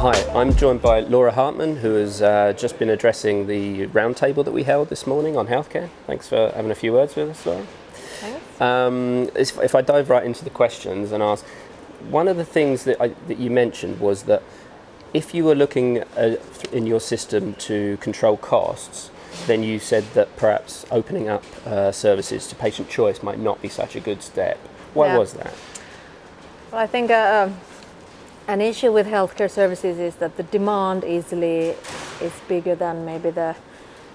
Hi, I'm joined by Laura Hartman, who has just been addressing the roundtable that we held this morning on healthcare. Thanks for having a few words with us, Laura. Thanks. If I dive right into the questions and ask, one of the things that you mentioned was that if you were looking in your system to control costs, then you said that perhaps opening up services to patient choice might not be such a good step. Why was that? Well, I think an issue with healthcare services is that the demand easily is bigger than maybe the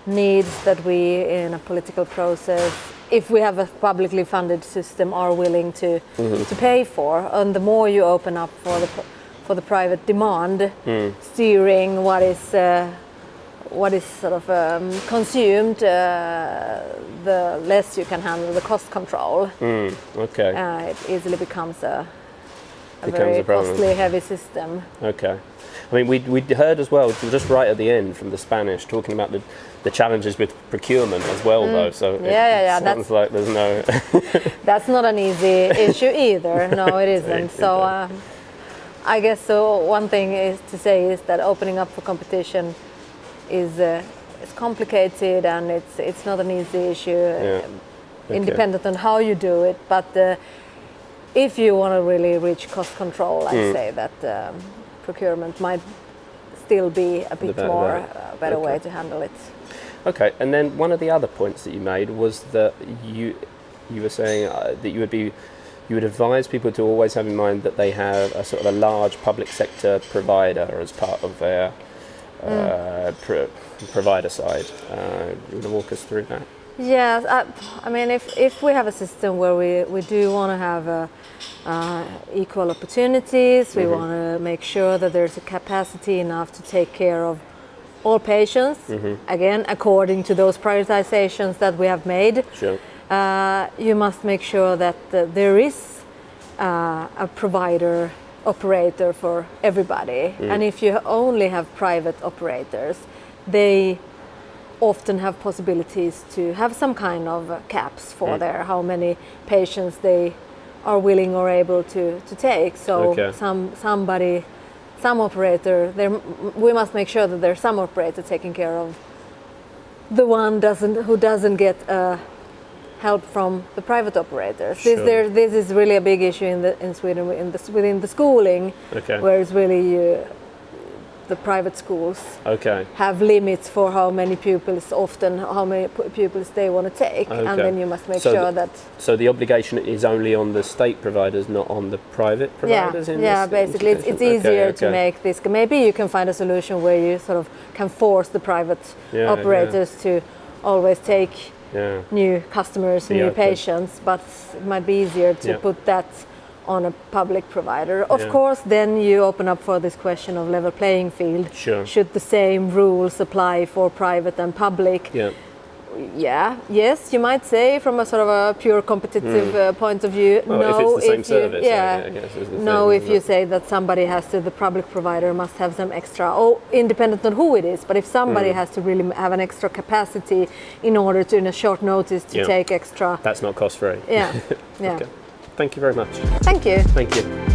needs that we in a political process, if we have a publicly funded system, are willing to pay for. And the more you open up for the private demand, steering what is sort of consumed, the less you can handle the cost control. It easily becomes a very costly, heavy system. Okay. I mean, we heard as well, just right at the end from the Spanish, talking about the challenges with procurement as well, though. So it sounds like there's no... That's not an easy issue either. No, it isn't. So I guess one thing is to say is that opening up for competition is complicated, and it's not an easy issue, independent on how you do it. But if you want to really reach cost control, I'd say that procurement might still be a bit better way to handle it. Okay, and then one of the other points that you made was that you were saying that you would advise people to always have in mind that they have a sort of a large public sector provider as part of their provider side. You want to walk us through that? Yes, I mean, if we have a system where we do want to have equal opportunities, we want to make sure that there's a capacity enough to take care of all patients, again, according to those prioritizations that we have made. Sure. You must make sure that there is a provider operator for everybody. And if you only have private operators, they often have possibilities to have some kind of caps for how many patients they are willing or able to take. So some operator, we must make sure that there's some operator taking care of the one who doesn't get help from the private operators. Sure. This is really a big issue in Sweden within the schooling, where it's really the private schools have limits for how many pupils they want to take, and then you must make sure that... So the obligation is only on the state providers, not on the private providers? Basically it's easier to make this. Maybe you can find a solution where you sort of can force the private operators to always take new customers, new patients, but it might be easier to put that on a public provider. Of course, then you open up for this question of level playing field. Sure. Should the same rules apply for private and public? Yes, you might say from a sort of a pure competitive point of view. Well, no, if it's the same service. If you say that somebody the public provider must have some extra, independent on who it is, but if somebody has to really have an extra capacity in order to, in a short notice, to take extra... That's not cost free. Yeah. Okay. Thank you very much. Thank you. Thank you.